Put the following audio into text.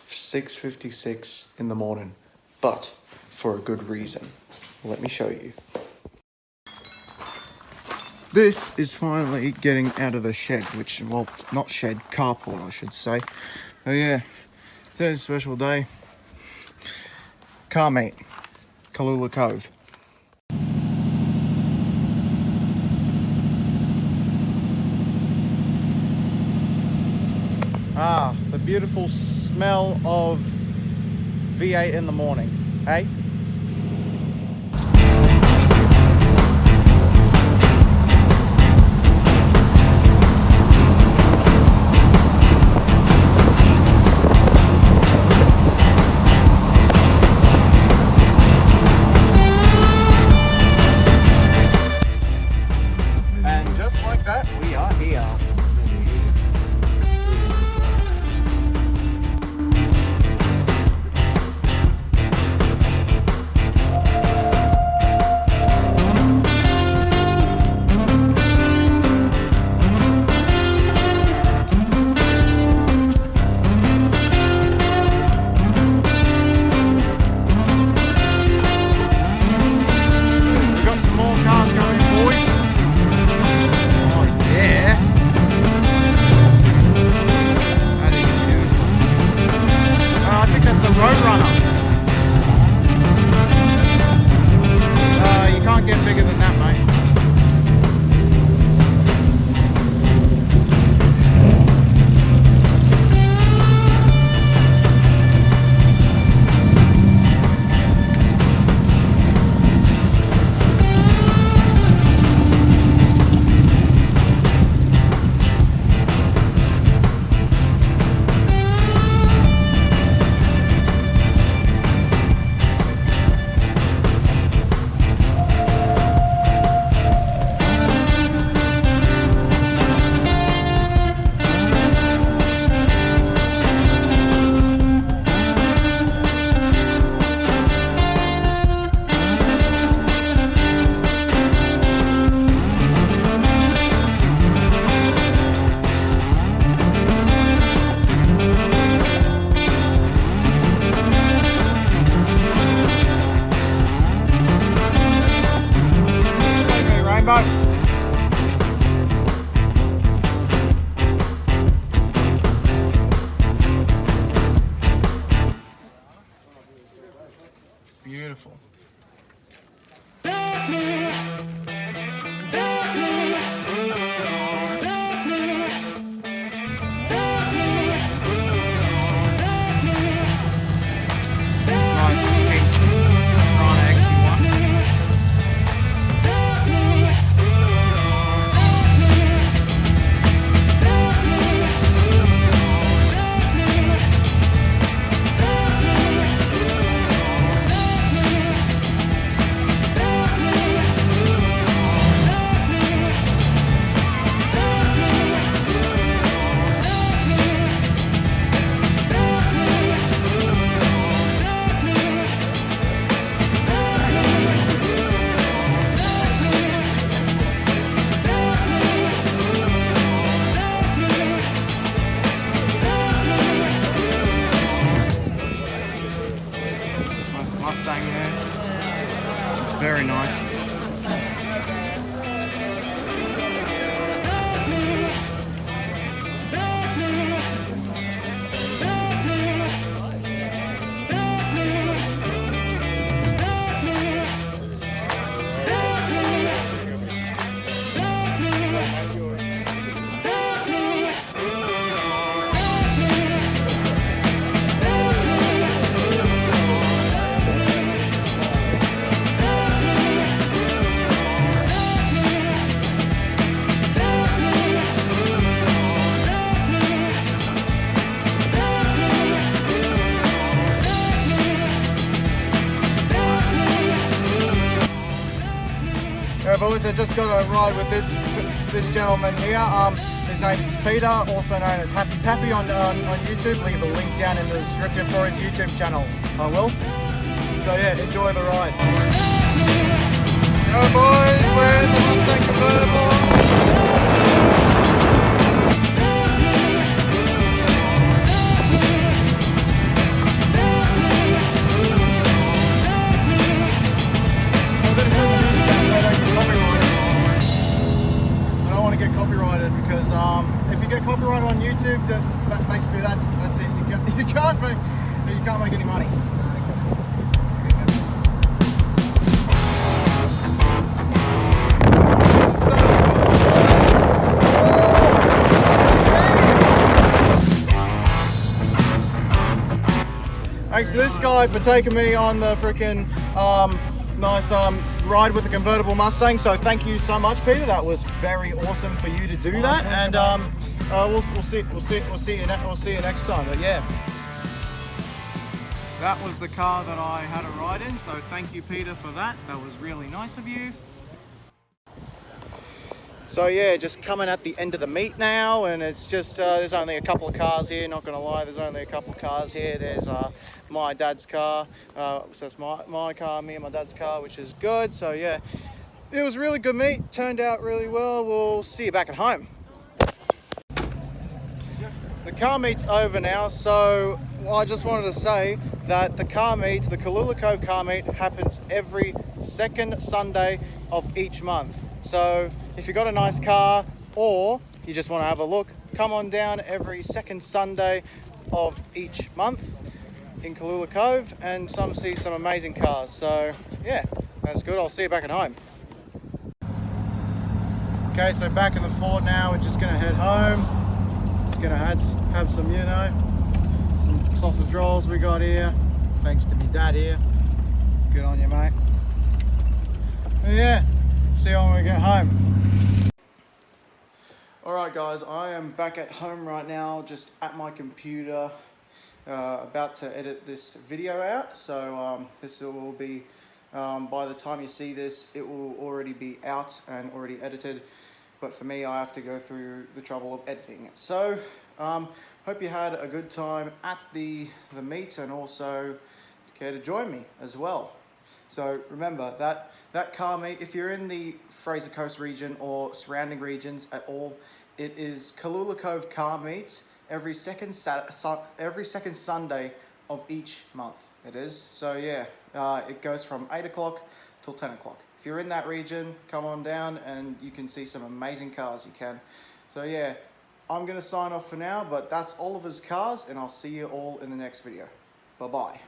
6:56 in the morning, but for a good reason. Let me show you. This is finally getting out of the shed, which, well, not shed, carport, I should say. Oh yeah, today's a special day. Car meet, Cooloola Cove. Ah, the beautiful smell of V8 in the morning, eh? And just like that, we are here. Get bigger than that, mate. Beautiful. Mustang there. It's very nice. Boys, I just got a ride with this gentleman here. His name is Peter, also known as Happy Pappy on YouTube. Leave a link down in the description for his YouTube channel. I will. So yeah, enjoy the ride. Go boys, we're in the Mustang convertible. YouTube, basically that's it. You can't make any money. This is so thanks to this guy for taking me on the freaking nice ride with the convertible Mustang. So thank you so much, Peter. That was very awesome for you to do that. And we'll see you next time. But yeah, that was the car that I had a ride in. So thank you, Peter, for that. That was really nice of you. So yeah, just coming at the end of the meet now, and it's just there's only a couple of cars here, not gonna lie, there's only a couple of cars here. There's my dad's car, so it's my car, me and my dad's car, which is good. So yeah, it was a really good meet, turned out really well. We'll see you back at home. The car meet's over now, so I just wanted to say that the car meet, the Cooloola Cove car meet, happens every second Sunday of each month. So if you've got a nice car or you just want to have a look, come on down every second Sunday of each month in Cooloola Cove and see some amazing cars. So yeah, that's good. I'll see you back at home. Okay, so back in the Ford now. We're just gonna head home. Just gonna have some, some sausage rolls we got here. Thanks to me dad here. Good on you, mate. But yeah, see you when we get home. Alright guys, I am back at home right now, just at my computer, about to edit this video out. So this will be, by the time you see this, it will already be out and already edited. But for me, I have to go through the trouble of editing it. So, hope you had a good time at the meet, and also care to join me as well. So remember that car meet, if you're in the Fraser Coast region or surrounding regions at all, it is Cooloola Cove car meet every second Sunday of each month. It is. So yeah, it goes from 8 o'clock till 10 o'clock. If you're in that region, come on down and you can see some amazing cars you can. So yeah, I'm gonna sign off for now, but that's all of his cars, and I'll see you all in the next video. Bye-bye.